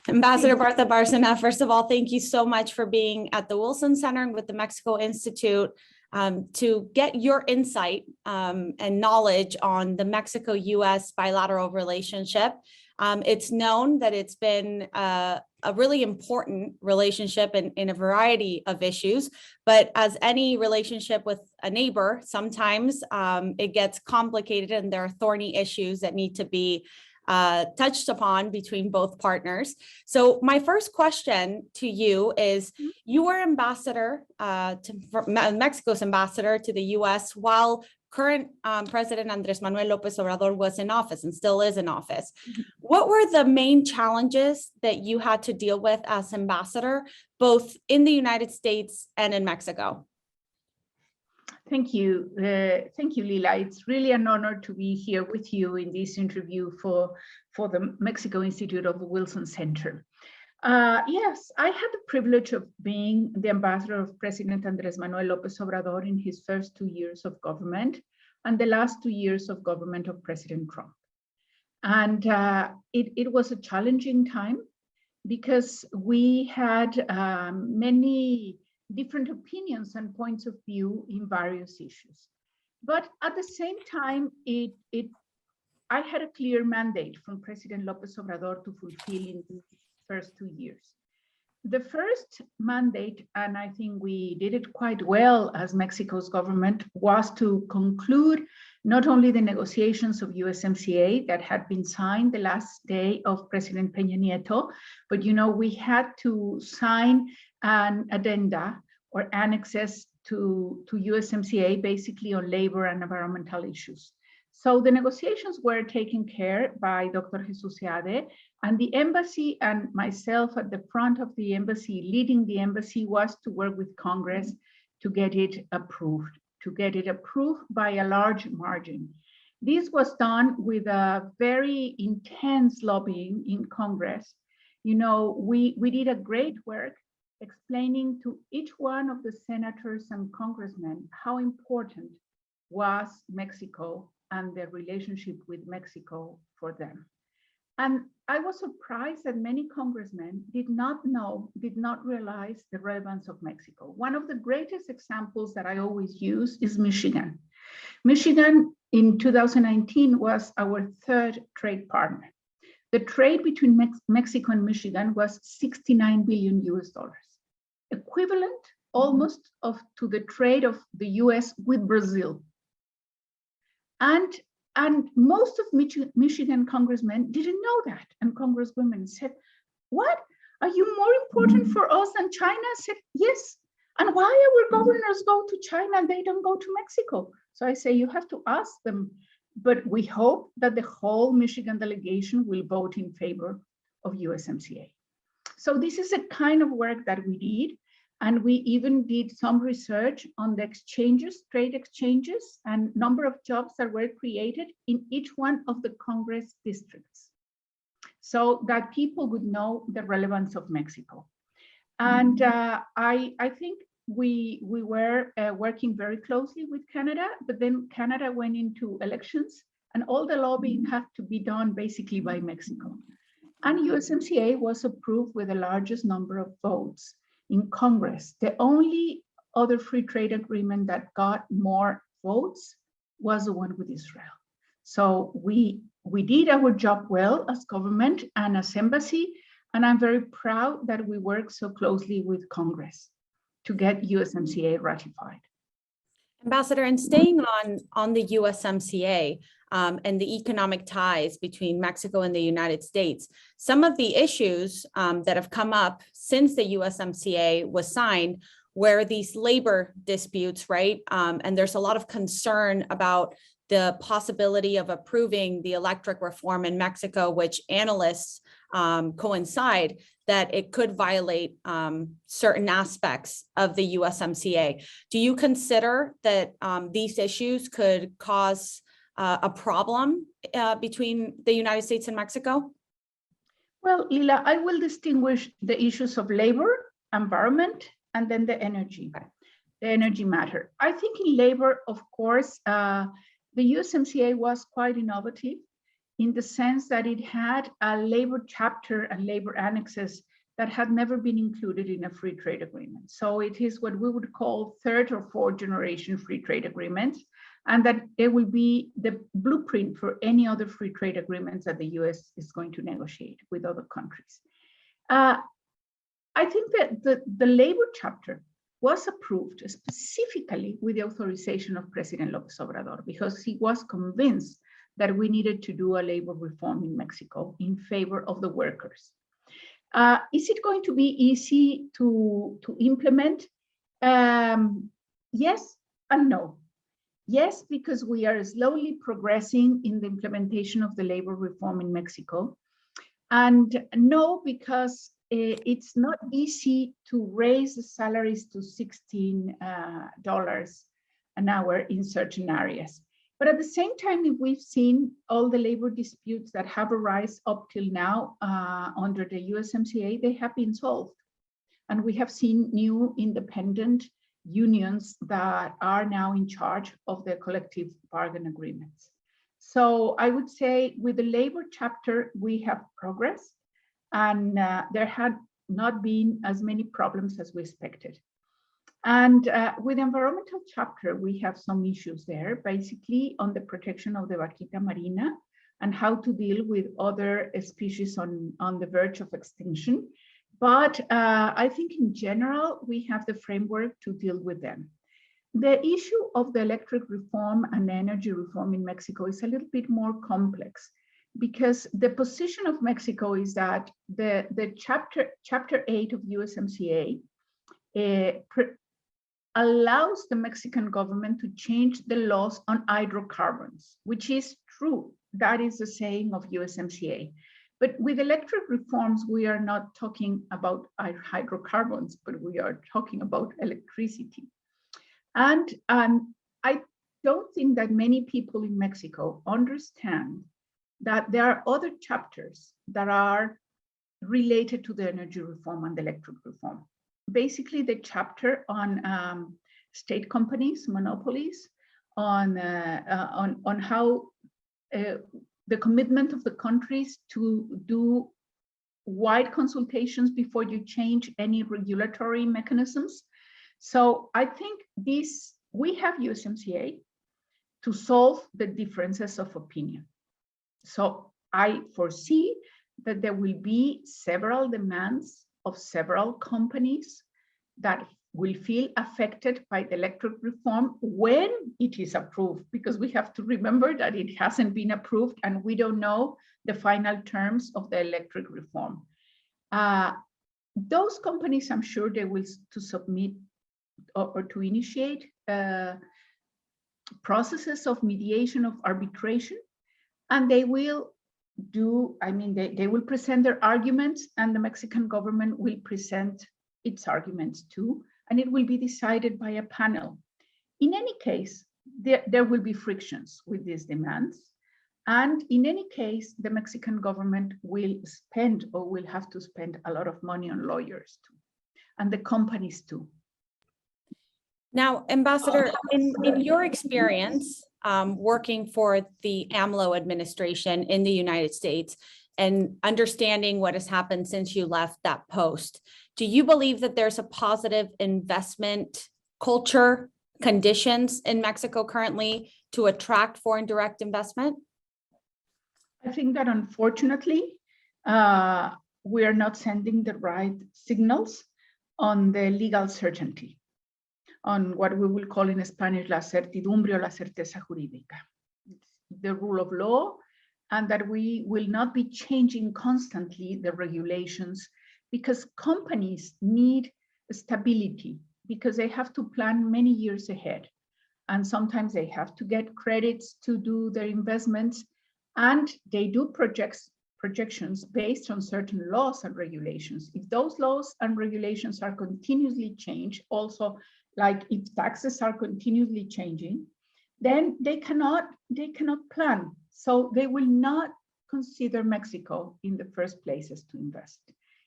Ambassador Barcena, first of all, thank you so much for being at the Wilson Center and with the Mexico Institute to get your insight and knowledge on the Mexico-U.S. bilateral relationship. It's known that it's been a really important relationship in a variety of issues, but as any relationship with a neighbor, sometimes it gets complicated and there are thorny issues that need to be touched upon between both partners. So my first question to you is, you were ambassador Mexico's ambassador to the U.S. while current President Andrés Manuel López Obrador was in office and still is in office. What were the main challenges that you had to deal with as ambassador, both in the United States and in Mexico? Thank you. Thank you, Lila. It's really an honor to be here with you in this interview for the Mexico Institute of the Wilson Center. Yes, I had the privilege of being the ambassador of President Andrés Manuel López Obrador in his first 2 years of government and the last 2 years of government of President Trump. And it was a challenging time because we had many different opinions and points of view in various issues. But at the same time, I had a clear mandate from President López Obrador to fulfill in the first 2 years. The first mandate, and I think we did it quite well as Mexico's government, was to conclude not only the negotiations of USMCA that had been signed the last day of President Peña Nieto, but we had to sign an addenda or annexes to USMCA, basically on labor and environmental issues. So the negotiations were taken care by Dr. Jesus Seade, and the embassy and myself at the front of the embassy, leading the embassy, was to work with Congress to get it approved by a large margin. This was done with a very intense lobbying in Congress. We did a great work explaining to each one of the senators and congressmen how important was Mexico and the relationship with Mexico for them. And I was surprised that many congressmen did not realize the relevance of Mexico. One of the greatest examples that I always use is Michigan. Michigan in 2019 was our third trade partner. The trade between Mexico and Michigan was $69 billion US, equivalent almost to the trade of the US with Brazil. And most of Michigan congressmen didn't know that. And congresswomen said, what? Are you more important for us than China? I said, yes. And why our governors go to China and they don't go to Mexico? So I say, you have to ask them. But we hope that the whole Michigan delegation will vote in favor of USMCA. So this is a kind of work that we did. And we even did some research on the exchanges, trade exchanges, and number of jobs that were created in each one of the Congress districts, so that people would know the relevance of Mexico. And I think we were working very closely with Canada, but then Canada went into elections and all the lobbying had to be done basically by Mexico. And USMCA was approved with the largest number of votes in Congress. The only other free trade agreement that got more votes was the one with Israel. So we did our job well as government and as embassy, and I'm very proud that we worked so closely with Congress to get USMCA ratified. Ambassador, and staying on the USMCA and the economic ties between Mexico and the United States, some of the issues that have come up since the USMCA was signed were these labor disputes, right? And there's a lot of concern about the possibility of approving the electric reform in Mexico, which analysts coincide that it could violate certain aspects of the USMCA. Do you consider that these issues could cause a problem between the United States and Mexico? Well, Lila, I will distinguish the issues of labor, environment, and then the energy matter. I think in labor, of course, the USMCA was quite innovative in the sense that it had a labor chapter and labor annexes that had never been included in a free trade agreement. So it is what we would call third or fourth generation free trade agreements, and that it will be the blueprint for any other free trade agreements that the US is going to negotiate with other countries. I think that the labor chapter was approved specifically with the authorization of President López Obrador, because he was convinced that we needed to do a labor reform in Mexico in favor of the workers. Is it going to be easy to implement? Yes and no. Yes, because we are slowly progressing in the implementation of the labor reform in Mexico. And no, because it's not easy to raise the salaries to $16 an hour in certain areas. But at the same time, if we've seen all the labor disputes that have arisen up till now under the USMCA, they have been solved. And we have seen new independent unions that are now in charge of the collective bargain agreements. So I would say with the labor chapter, we have progress, and there had not been as many problems as we expected. And with the environmental chapter, we have some issues there, basically on the protection of the vaquita marina and how to deal with other species on the verge of extinction. But I think in general, we have the framework to deal with them. The issue of the electric reform and energy reform in Mexico is a little bit more complex, because the position of Mexico is that the chapter 8 of USMCA allows the Mexican government to change the laws on hydrocarbons, which is true. That is the saying of USMCA. But with electric reforms, we are not talking about hydrocarbons, but we are talking about electricity. And I don't think that many people in Mexico understand that there are other chapters that are related to the energy reform and the electric reform. Basically, the chapter on state companies, monopolies, on how the commitment of the countries to do wide consultations before you change any regulatory mechanisms. So I think we have USMCA to solve the differences of opinion. So I foresee that there will be several demands of several companies that will feel affected by the electric reform when it is approved, because we have to remember that it hasn't been approved and we don't know the final terms of the electric reform. Those companies, I'm sure they will to submit or to initiate processes of mediation, of arbitration, and they will do, they will present their arguments, and the Mexican government will present its arguments too, and it will be decided by a panel. In any case, there will be frictions with these demands. And in any case, the Mexican government will spend or will have to spend a lot of money on lawyers too, and the companies too. Now, Ambassador, in your experience working for the AMLO administration in the United States and understanding what has happened since you left that post, do you believe that there's a positive investment culture conditions in Mexico currently to attract foreign direct investment? I think that unfortunately, we are not sending the right signals on the legal certainty, on what we will call in Spanish la certidumbre o la certeza jurídica, the rule of law, and that we will not be changing constantly the regulations, because companies need stability, because they have to plan many years ahead. And sometimes they have to get credits to do their investments, and they do projections based on certain laws and regulations. If those laws and regulations are continuously changed, also like if taxes are continuously changing, then they cannot plan. So they will not consider Mexico in the first places to invest.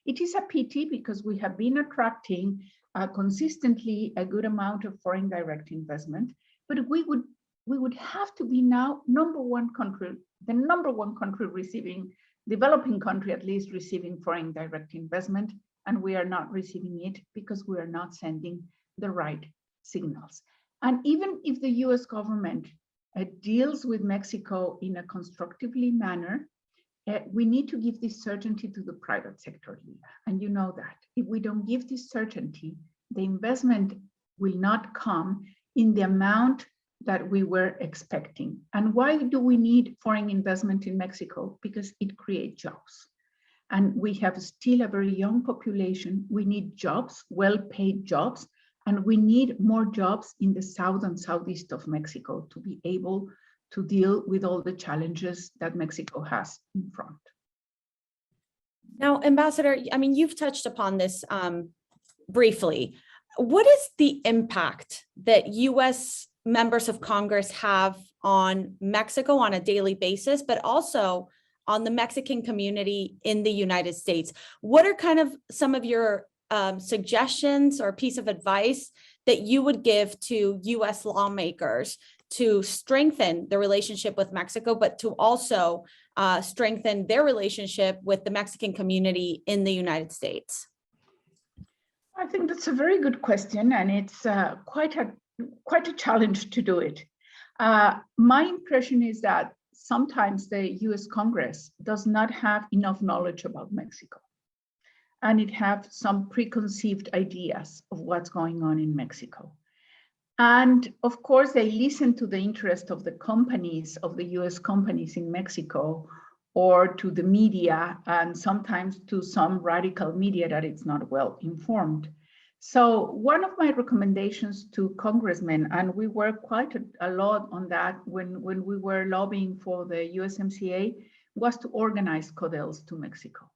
It is a pity, because we have been attracting consistently a good amount of foreign direct investment, but we would have to be now #1 country the number one country receiving, developing country at least, receiving foreign direct investment, and we are not receiving it because we are not sending the right signals. And even if the US government deals with Mexico in a constructively manner, we need to give this certainty to the private sector, Lila. And you know that. If we don't give this certainty, the investment will not come in the amount that we were expecting. And why do we need foreign investment in Mexico? Because it creates jobs. And we have still a very young population. We need jobs, well-paid jobs, and we need more jobs in the south and southeast of Mexico to be able to deal with all the challenges that Mexico has in front. Now, Ambassador, I mean, you've touched upon this briefly. What is the impact that US members of Congress have on Mexico on a daily basis, but also on the Mexican community in the United States? What are kind of some of your suggestions or piece of advice that you would give to US lawmakers to strengthen the relationship with Mexico, but to also strengthen their relationship with the Mexican community in the United States? I think that's a very good question, and it's quite a challenge to do it. My impression is that sometimes the US Congress does not have enough knowledge about Mexico, and it have some preconceived ideas of what's going on in Mexico. And of course, they listen to the interest of the companies, of the US companies in Mexico, or to the media, and sometimes to some radical media that it's not well informed. So one of my recommendations to congressmen, and we worked quite a lot on that when we were lobbying for the USMCA, was to organize CODELs to Mexico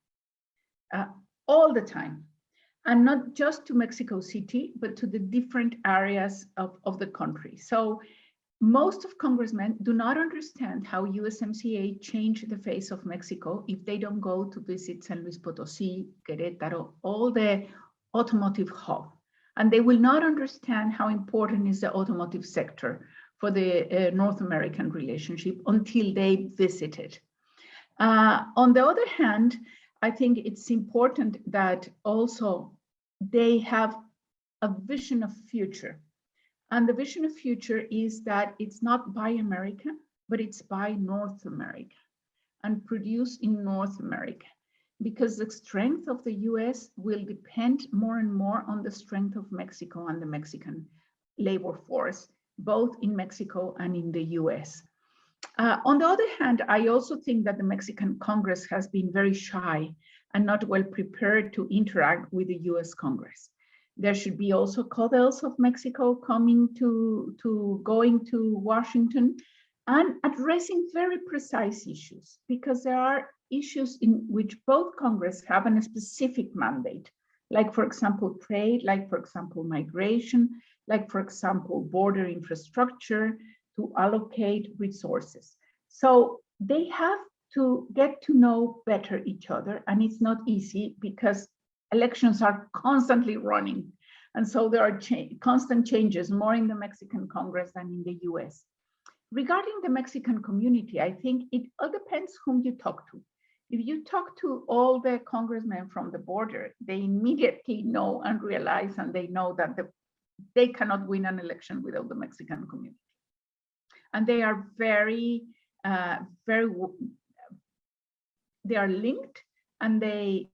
all the time. And not just to Mexico City, but to the different areas of the country. So most of congressmen do not understand how USMCA changed the face of Mexico if they don't go to visit San Luis Potosí, Querétaro, all the automotive hub. And they will not understand how important is the automotive sector for the North American relationship until they visit it. On the other hand, I think it's important that also they have a vision of future. And the vision of future is that it's not buy America, but it's buy North America and produce in North America, because the strength of the US will depend more and more on the strength of Mexico and the Mexican labor force, both in Mexico and in the US. On the other hand, I also think that the Mexican Congress has been very shy and not well prepared to interact with the US Congress. There should be also CODELs of Mexico coming going to Washington and addressing very precise issues, because there are issues in which both Congress have a specific mandate, like for example, trade, like for example, migration, like for example, border infrastructure, to allocate resources. So they have to get to know better each other, and it's not easy because elections are constantly running. And so there are constant changes, more in the Mexican Congress than in the US. Regarding the Mexican community, I think it all depends whom you talk to. If you talk to all the congressmen from the border, they immediately know and realize, and they know that they cannot win an election without the Mexican community. And they are they are linked, and they,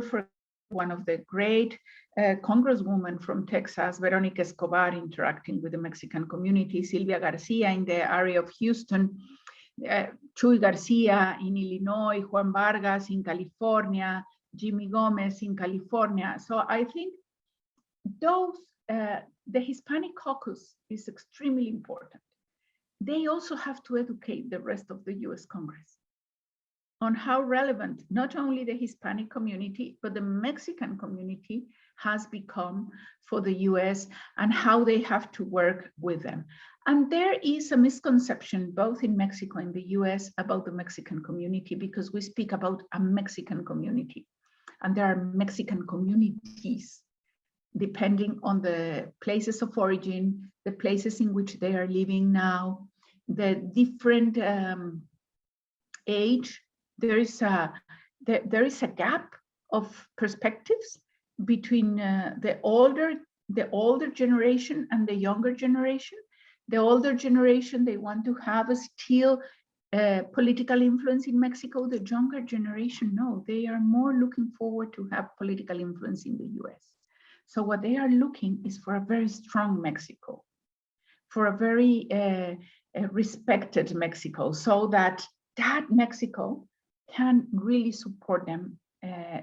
for one of the great congresswomen from Texas, Veronica Escobar, interacting with the Mexican community, Silvia Garcia in the area of Houston, Chuy Garcia in Illinois, Juan Vargas in California, Jimmy Gomez in California. So I think those, the Hispanic caucus is extremely important. They also have to educate the rest of the US Congress on how relevant not only the Hispanic community, but the Mexican community has become for the US, and how they have to work with them. And there is a misconception both in Mexico and the US about the Mexican community, because we speak about a Mexican community, and there are Mexican communities depending on the places of origin, the places in which they are living now, the different age, there is a gap of perspectives between the older generation and the younger generation. The older generation, they want to have a still political influence in Mexico. The younger generation, no, they are more looking forward to have political influence in the US. So what they are looking is for a very strong Mexico, for a very respected Mexico, so that Mexico can really support them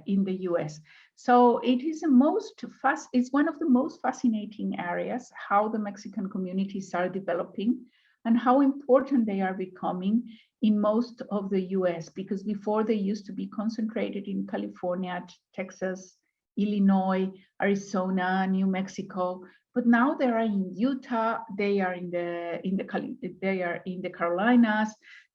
in the US. So it is it's one of the most fascinating areas, how the Mexican communities are developing and how important they are becoming in most of the US, because before they used to be concentrated in California, Texas, Illinois, Arizona, New Mexico, but now they are in Utah, they are in the Carolinas,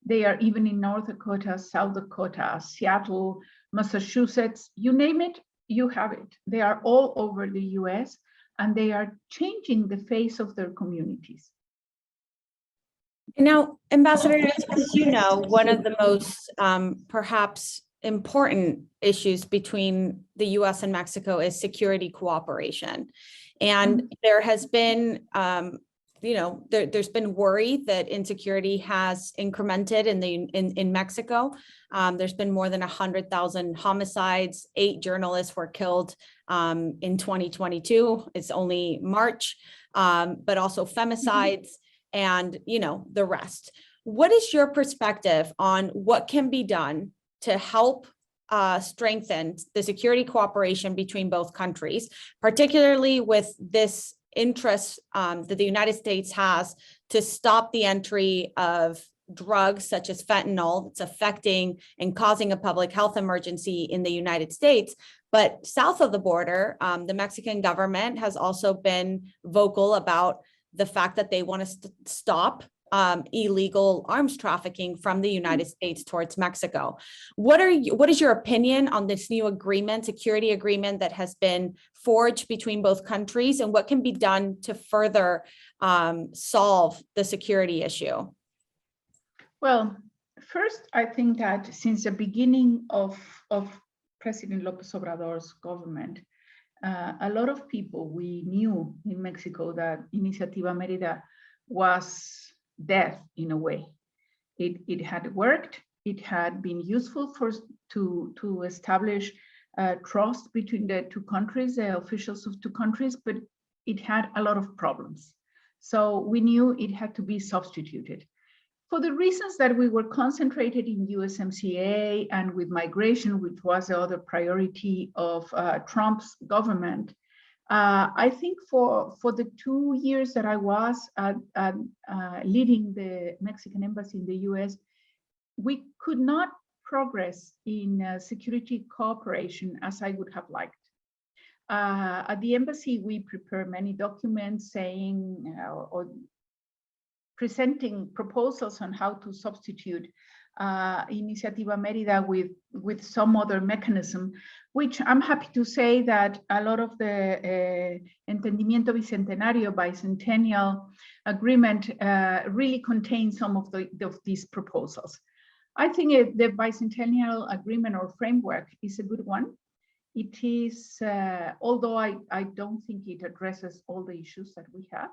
they are even in North Dakota, South Dakota, Seattle, Massachusetts, you name it, you have it. They are all over the US, and they are changing the face of their communities. Now, Ambassador, as you know, one of the most perhaps important issues between the US and Mexico is security cooperation. And there has been, there's been worry that insecurity has incremented in Mexico. There's been more than 100,000 homicides. 8 journalists were killed in 2022. It's only March, but also femicides and, the rest. What is your perspective on what can be done to help strengthen the security cooperation between both countries, particularly with this interest that the United States has to stop the entry of drugs such as fentanyl that's affecting and causing a public health emergency in the United States? But south of the border, the Mexican government has also been vocal about the fact that they want to stop illegal arms trafficking from the United States towards Mexico. What is your opinion on this new agreement, security agreement that has been forged between both countries, and what can be done to further solve the security issue? Well, first, I think that since the beginning of President López Obrador's government, a lot of people, we knew in Mexico that Iniciativa Mérida was death in a way. It had worked, it had been useful to establish trust between the two countries, the officials of two countries, but it had a lot of problems. So we knew it had to be substituted. For the reasons that we were concentrated in USMCA and with migration, which was the other priority of Trump's government, I think for the 2 years that I was leading the Mexican embassy in the US, we could not progress in security cooperation as I would have liked. At the embassy, we prepare many documents saying or presenting proposals on how to substitute Iniciativa Mérida with some other mechanism, which I'm happy to say that a lot of the Entendimiento Bicentennial Agreement really contains some of these proposals. I think the Bicentennial Agreement or framework is a good one. It is, although I don't think it addresses all the issues that we have.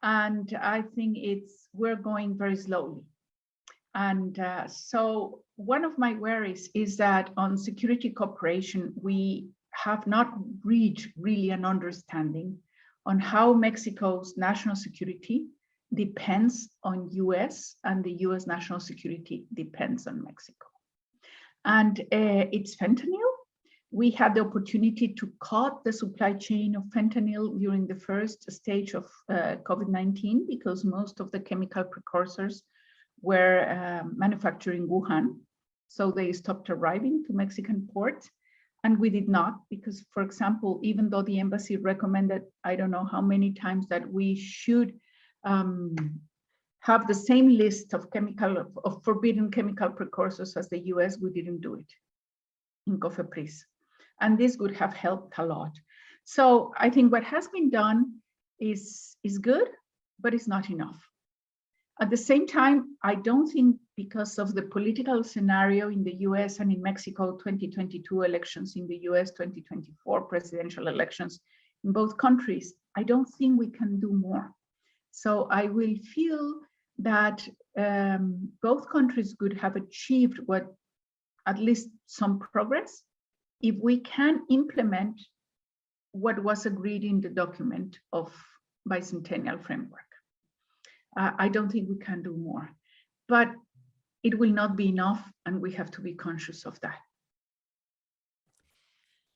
And I think we're going very slowly. And so one of my worries is that on security cooperation, we have not reached really an understanding on how Mexico's national security depends on US and the US national security depends on Mexico. And it's fentanyl. We had the opportunity to cut the supply chain of fentanyl during the first stage of COVID-19 because most of the chemical precursors were manufactured in Wuhan. So they stopped arriving to Mexican ports. And we did not because, for example, even though the embassy recommended, I don't know how many times that we should have the same list of forbidden chemical precursors as the US, we didn't do it in COFEPRIS. And this would have helped a lot. So I think what has been done is good, but it's not enough. At the same time, I don't think because of the political scenario in the US and in Mexico, 2022 elections in the US, 2024 presidential elections in both countries, I don't think we can do more. So I will feel that both countries could have achieved at least some progress if we can implement what was agreed in the document of bicentennial framework. I don't think we can do more, but it will not be enough, and we have to be conscious of that.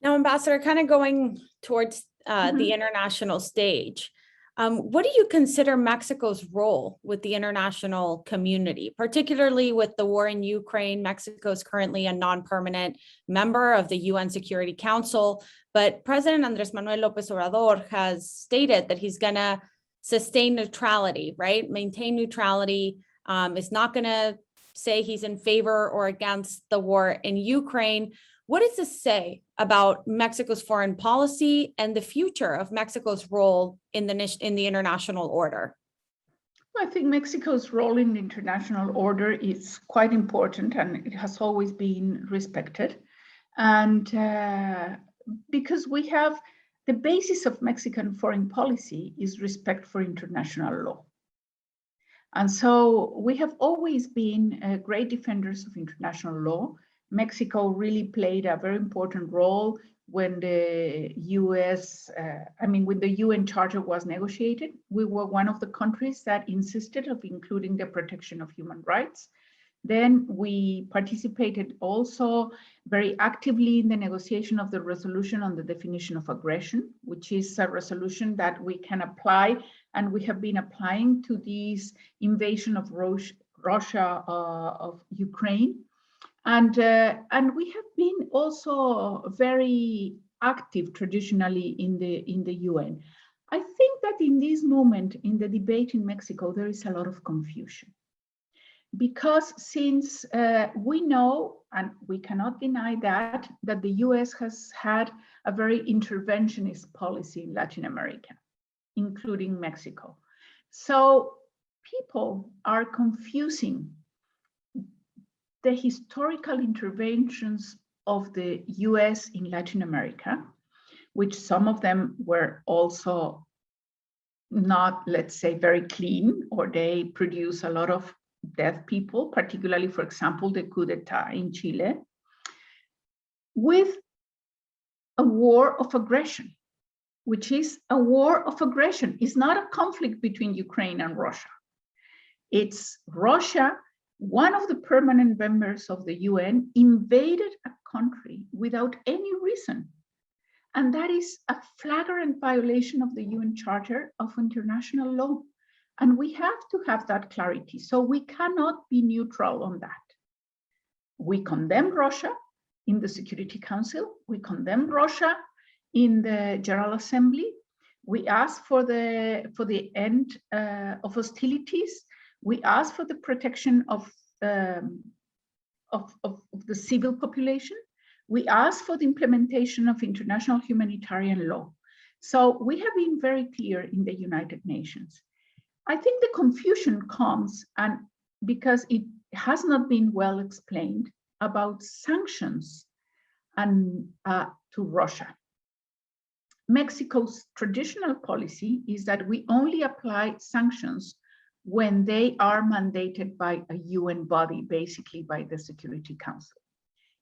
Now, Ambassador, kind of going towards the international stage, what do you consider Mexico's role with the international community, particularly with the war in Ukraine? Mexico is currently a non-permanent member of the UN Security Council, but President Andrés Manuel López Obrador has stated that he's going to sustain neutrality, right? Maintain neutrality. Is not going to say he's in favor or against the war in Ukraine. What does this say about Mexico's foreign policy and the future of Mexico's role in the international order? I think Mexico's role in the international order is quite important, and it has always been respected. And because we have the basis of Mexican foreign policy is respect for international law. And so we have always been great defenders of international law. Mexico really played a very important role when the when the UN Charter was negotiated. We were one of the countries that insisted of including the protection of human rights. Then we participated also very actively in the negotiation of the resolution on the definition of aggression, which is a resolution that we can apply, and we have been applying to this invasion of Russia of Ukraine. And we have been also very active traditionally in the UN. I think that in this moment in the debate in Mexico, there is a lot of confusion. Because since we know, and we cannot deny that the US has had a very interventionist policy in Latin America, including Mexico. So people are confusing the historical interventions of the US in Latin America, which some of them were also not, let's say, very clean, or they produce a lot of dead people, particularly, for example, the coup d'etat in Chile, with a war of aggression, which is a war of aggression. It's not a conflict between Ukraine and Russia. It's Russia, one of the permanent members of the UN, invaded a country without any reason. And that is a flagrant violation of the UN Charter of International Law. And we have to have that clarity. So we cannot be neutral on that. We condemn Russia in the Security Council. We condemn Russia in the General Assembly. We ask for the end of hostilities. We ask for the protection of the civil population. We ask for the implementation of international humanitarian law. So we have been very clear in the United Nations. I think the confusion comes because it has not been well explained about sanctions and to Russia. Mexico's traditional policy is that we only apply sanctions when they are mandated by a UN body, basically by the Security Council.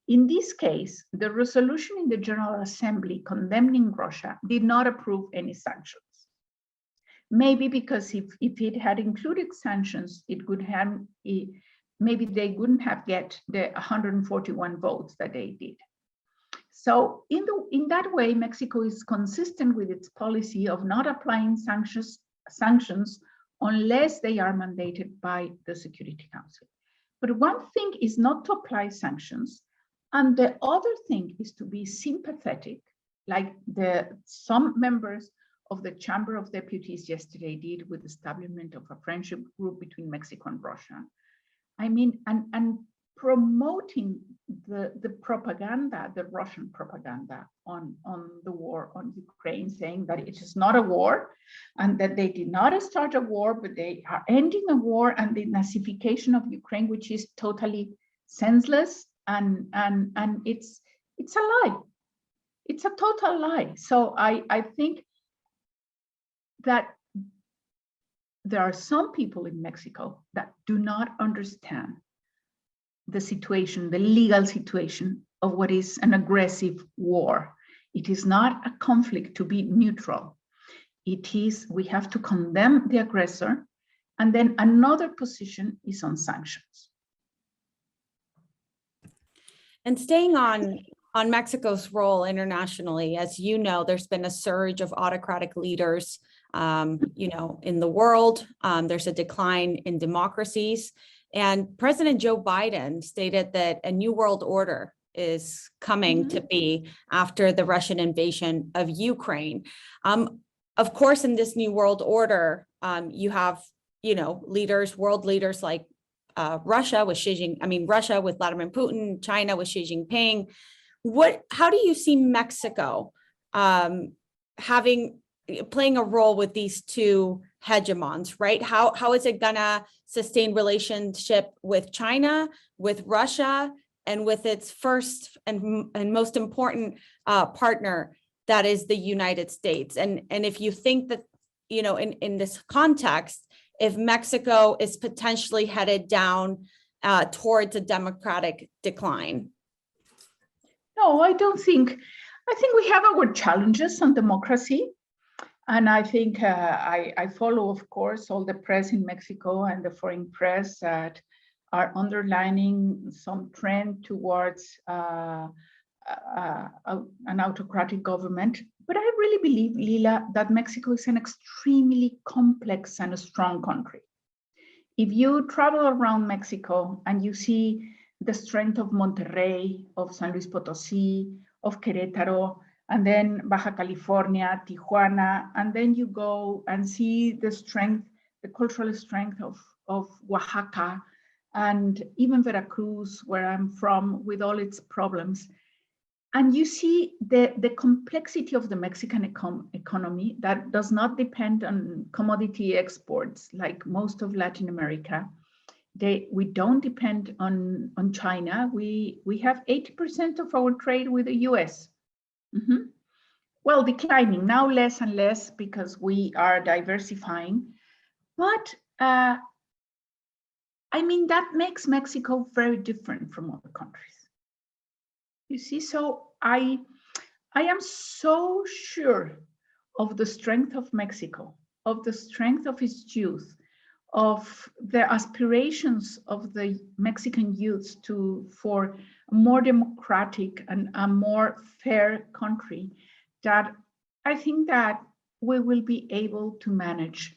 In this case, the resolution in the General Assembly condemning Russia did not approve any sanctions. Maybe because if it had included sanctions, maybe they wouldn't have get the 141 votes that they did. So in that way, Mexico is consistent with its policy of not applying sanctions unless they are mandated by the Security Council. But one thing is not to apply sanctions, and the other thing is to be sympathetic, like some members of the Chamber of Deputies yesterday did with the establishment of a friendship group between Mexico and Russia. I mean, and promoting the propaganda, the Russian propaganda on the war on Ukraine, saying that it is not a war and that they did not start a war, but they are ending a war, and the Nazification of Ukraine, which is totally senseless, and it's a lie. It's a total lie. So I think that there are some people in Mexico that do not understand the situation, the legal situation of what is an aggressive war. It is not a conflict to be neutral. It is, we have to condemn the aggressor, and then another position is on sanctions. And staying on Mexico's role internationally, as you know, there's been a surge of autocratic leaders, in the world. There's a decline in democracies. And President Joe Biden stated that a new world order is coming to be after the Russian invasion of Ukraine. Of course, in this new world order, you have, leaders, world leaders like Russia with Russia with Vladimir Putin, China with Xi Jinping. How do you see Mexico playing a role with these two hegemons, right? How is it gonna sustain relationship with China, with Russia, and with its first and most important partner, that is the United States? And if you think that, in this context, if Mexico is potentially headed down towards a democratic decline? No, I don't think. I think we have our challenges on democracy. And I think I follow, of course, all the press in Mexico and the foreign press that are underlining some trend towards an autocratic government. But I really believe, Lila, that Mexico is an extremely complex and a strong country. If you travel around Mexico and you see the strength of Monterrey, of San Luis Potosí, of Querétaro, and then Baja California, Tijuana, and then you go and see the strength, the cultural strength of Oaxaca, and even Veracruz, where I'm from, with all its problems. And you see the complexity of the Mexican economy that does not depend on commodity exports like most of Latin America. We don't depend on China. We have 80% of our trade with the US. Well, declining now, less and less, because we are diversifying. But that makes Mexico very different from other countries. You see, so I am so sure of the strength of Mexico, of the strength of its youth, of the aspirations of the Mexican youth for a more democratic and a more fair country, that I think that we will be able to manage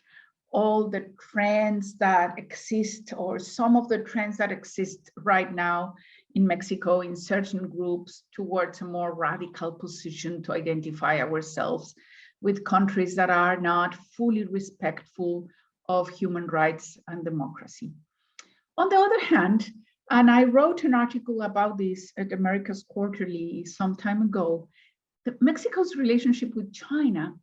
all the trends that exist, or some of the trends that exist right now in Mexico in certain groups, towards a more radical position to identify ourselves with countries that are not fully respectful of human rights and democracy. On the other hand, and I wrote an article about this at America's Quarterly some time ago, Mexico's relationship with China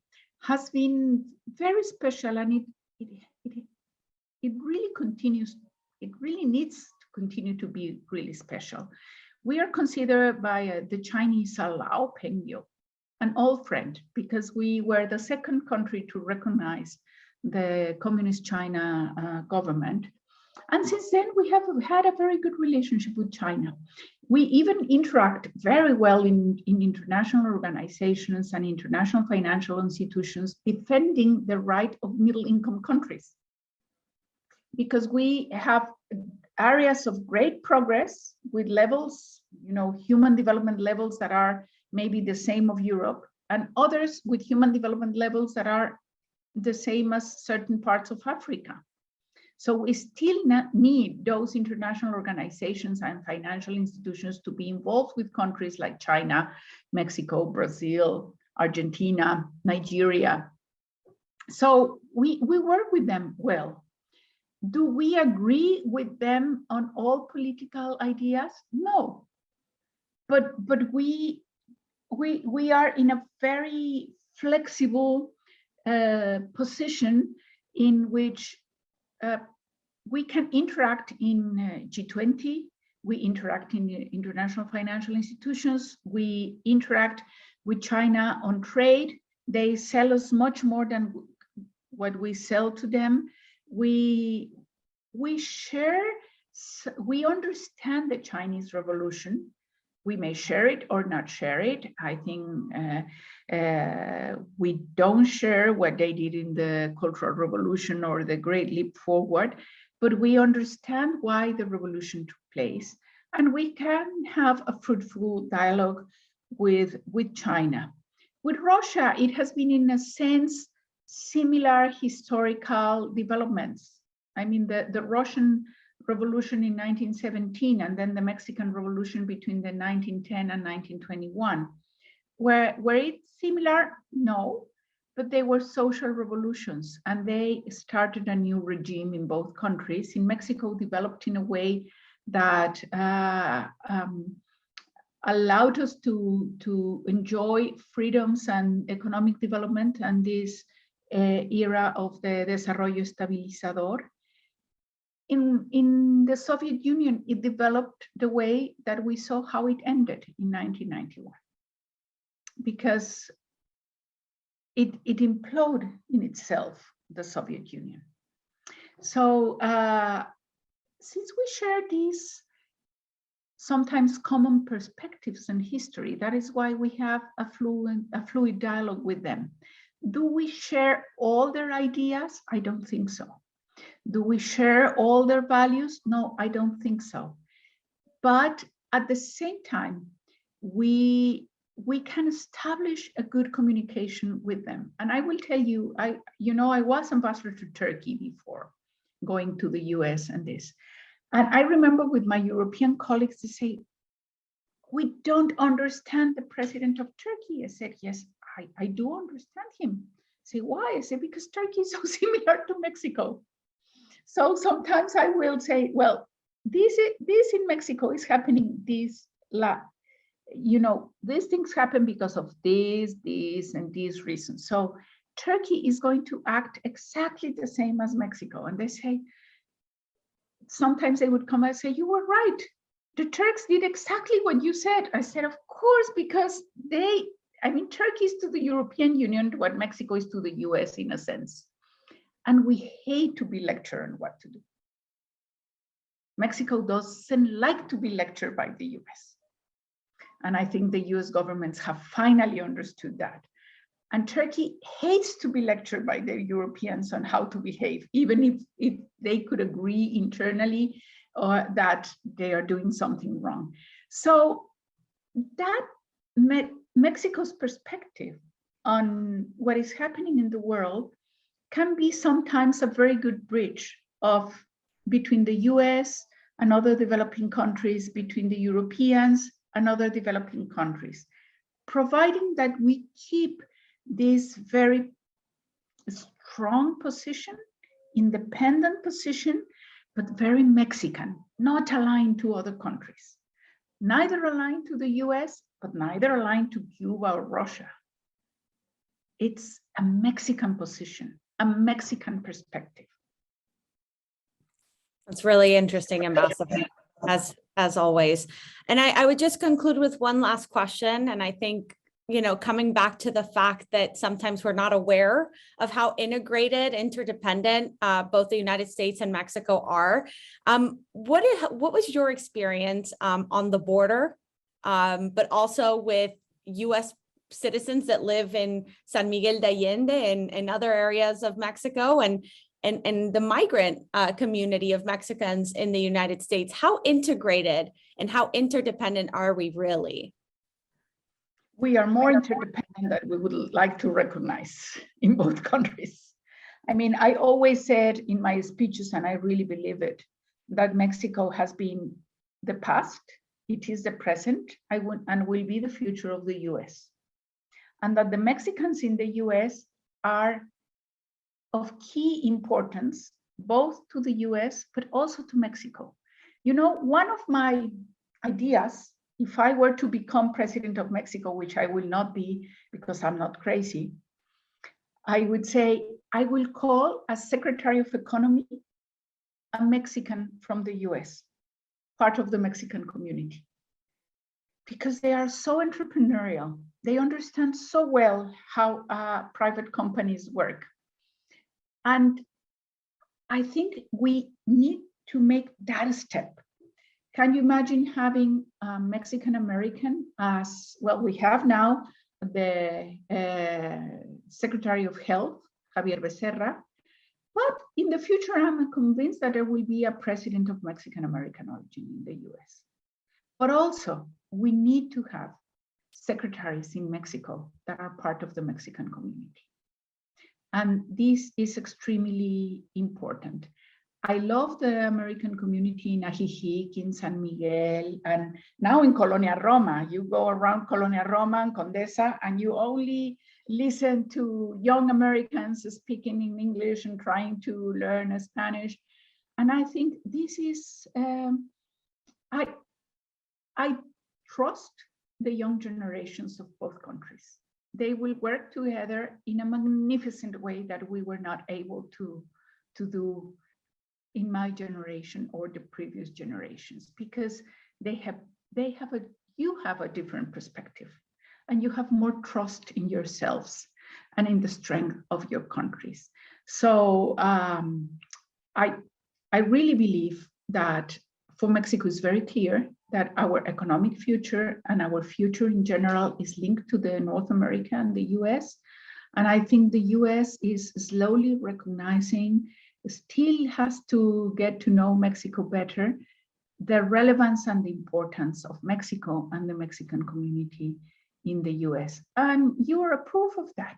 has been very special, and it really continues, it really needs to continue to be really special. We are considered by the Chinese a Lao Pengyo, an old friend, because we were the second country to recognize the Communist China government. And since then, we have had a very good relationship with China. We even interact very well in international organizations and international financial institutions, defending the right of middle-income countries. Because we have areas of great progress with levels, human development levels that are maybe the same of Europe, and others with human development levels that are the same as certain parts of Africa. So we still need those international organizations and financial institutions to be involved with countries like China, Mexico, Brazil, Argentina, Nigeria. So we work with them well. Do we agree with them on all political ideas? No. But we are in a very flexible position in which we can interact in G20, we interact in international financial institutions, we interact with China on trade. They sell us much more than what we sell to them. We share, we understand the Chinese Revolution. We may share it or not share it. I think we don't share what they did in the Cultural Revolution or the Great Leap Forward, but we understand why the revolution took place. And we can have a fruitful dialogue with China. With Russia, it has been, in a sense, similar historical developments. I mean, the Russian Revolution in 1917 and then the Mexican Revolution between the 1910 and 1921. Were it similar? No, but they were social revolutions and they started a new regime in both countries. In Mexico, developed in a way that allowed us to enjoy freedoms and economic development and this era of the desarrollo estabilizador. In the Soviet Union, it developed the way that we saw how it ended in 1991, because it imploded in itself, the Soviet Union. So since we share these sometimes common perspectives and history, that is why we have a fluid dialogue with them. Do we share all their ideas? I don't think so. Do we share all their values? No, I don't think so. But at the same time, we can establish a good communication with them. And I will tell you, I was ambassador to Turkey before going to the US and this. And I remember with my European colleagues to say, we don't understand the president of Turkey. I said, yes, I do understand him. I say, why? I said, because Turkey is so similar to Mexico. So sometimes I will say, well, this in Mexico is happening, these things happen because of this, and these reasons. So Turkey is going to act exactly the same as Mexico. And they say, sometimes they would come and say, you were right. The Turks did exactly what you said. I said, of course, because Turkey is to the European Union what Mexico is to the US in a sense. And we hate to be lectured on what to do. Mexico doesn't like to be lectured by the US. And I think the US governments have finally understood that. And Turkey hates to be lectured by the Europeans on how to behave, even if they could agree internally that they are doing something wrong. So that Mexico's perspective on what is happening in the world can be sometimes a very good bridge between the US and other developing countries, between the Europeans and other developing countries, providing that we keep this very strong position, independent position, but very Mexican, not aligned to other countries, neither aligned to the US, but neither aligned to Cuba or Russia. It's a Mexican position, a Mexican perspective. That's really interesting, Ambassador, as always. And I would just conclude with one last question. And I think, coming back to the fact that sometimes we're not aware of how integrated, interdependent both the United States and Mexico are. What was your experience on the border, but also with U.S. citizens that live in San Miguel de Allende and other areas of Mexico and the migrant community of Mexicans in the United States? How integrated and how interdependent are we really? We are more interdependent than we would like to recognize in both countries. I always said in my speeches, and I really believe it, that Mexico has been the past, it is the present, and will be the future of the US. And that the Mexicans in the US are of key importance both to the US, but also to Mexico. You know, one of my ideas, if I were to become president of Mexico, which I will not be because I'm not crazy, I would say I will call as Secretary of Economy a Mexican from the US, part of the Mexican community, because they are so entrepreneurial. They understand so well how private companies work. And I think we need to make that a step. Can you imagine having a Mexican American as, well, we have now the Secretary of Health, Javier Becerra, but in the future, I'm convinced that there will be a president of Mexican American origin in the US. But also, we need to have secretaries in Mexico that are part of the Mexican community. And this is extremely important. I love the American community in Ajijic, in San Miguel, and now in Colonia Roma. You go around Colonia Roma and Condesa, and you only listen to young Americans speaking in English and trying to learn Spanish. And I think this is, I trust the young generations of both countries. They will work together in a magnificent way that we were not able to do in my generation or the previous generations, because you have a different perspective, and you have more trust in yourselves and in the strength of your countries. So I really believe that for Mexico, it's very clear that our economic future and our future in general is linked to the North America and the US. And I think the US is slowly recognizing, still has to get to know Mexico better, the relevance and the importance of Mexico and the Mexican community in the US. And you are a proof of that,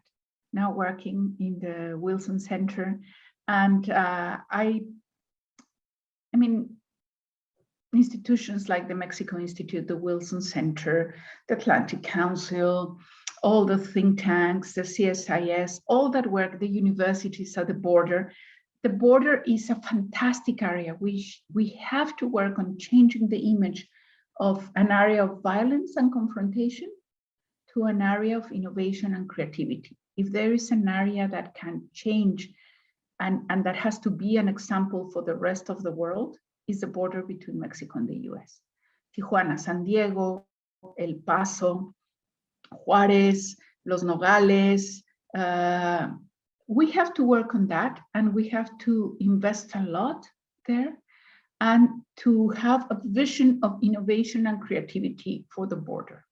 now working in the Wilson Center. And I mean, institutions like the Mexico Institute, the Wilson Center, the Atlantic Council, all the think tanks, the CSIS, all that work, the universities at the border. The border is a fantastic area. We have to work on changing the image of an area of violence and confrontation to an area of innovation and creativity. If there is an area that can change and that has to be an example for the rest of the world, is the border between Mexico and the US. Tijuana, San Diego, El Paso, Juárez, Los Nogales. We have to work on that, and we have to invest a lot there and to have a vision of innovation and creativity for the border.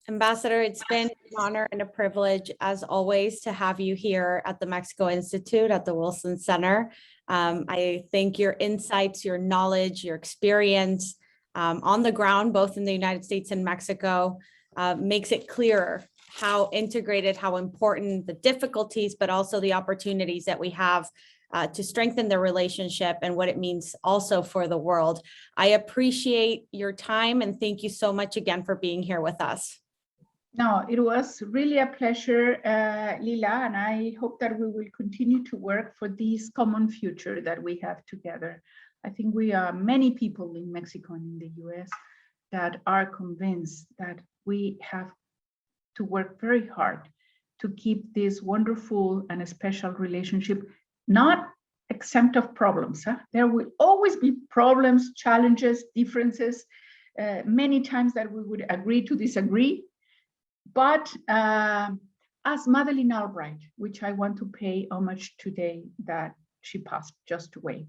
Ambassador, it's been an honor and a privilege, as always, to have you here at the Mexico Institute at the Wilson Center. I think your insights, your knowledge, your experience on the ground, both in the United States and Mexico, makes it clearer how integrated, how important the difficulties, but also the opportunities that we have to strengthen the relationship and what it means also for the world. I appreciate your time, and thank you so much again for being here with us. No, it was really a pleasure, Lila, and I hope that we will continue to work for this common future that we have together. I think we are many people in Mexico and in the US that are convinced that we have to work very hard to keep this wonderful and a special relationship, not exempt of problems. There will always be problems, challenges, differences, many times that we would agree to disagree. But as Madeleine Albright, which I want to pay homage today that she passed just away,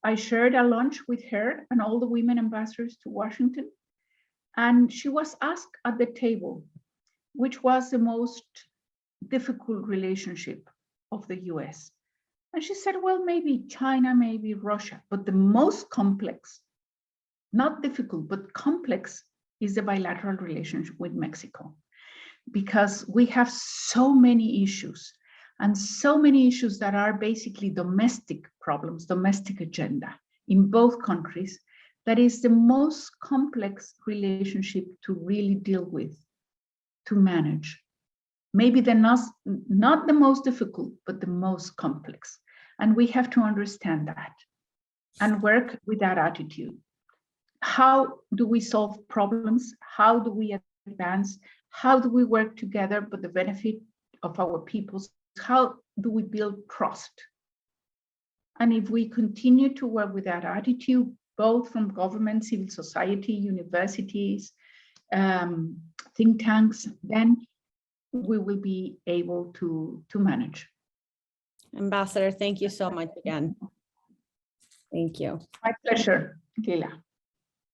I shared a lunch with her and all the women ambassadors to Washington. And she was asked at the table, which was the most difficult relationship of the US. And she said, well, maybe China, maybe Russia, but the most complex, not difficult, but complex, is the bilateral relationship with Mexico, because we have so many issues, and so many issues that are basically domestic problems, domestic agenda in both countries, that is the most complex relationship to really deal with, to manage. Maybe they're not the most difficult, but the most complex. And we have to understand that and work with that attitude. How do we solve problems? How do we advance? How do we work together for the benefit of our peoples? How do we build trust? And if we continue to work with that attitude, both from government, civil society, universities, think tanks, then we will be able to manage. Ambassador, thank you so much again. Thank you. My pleasure, Lila.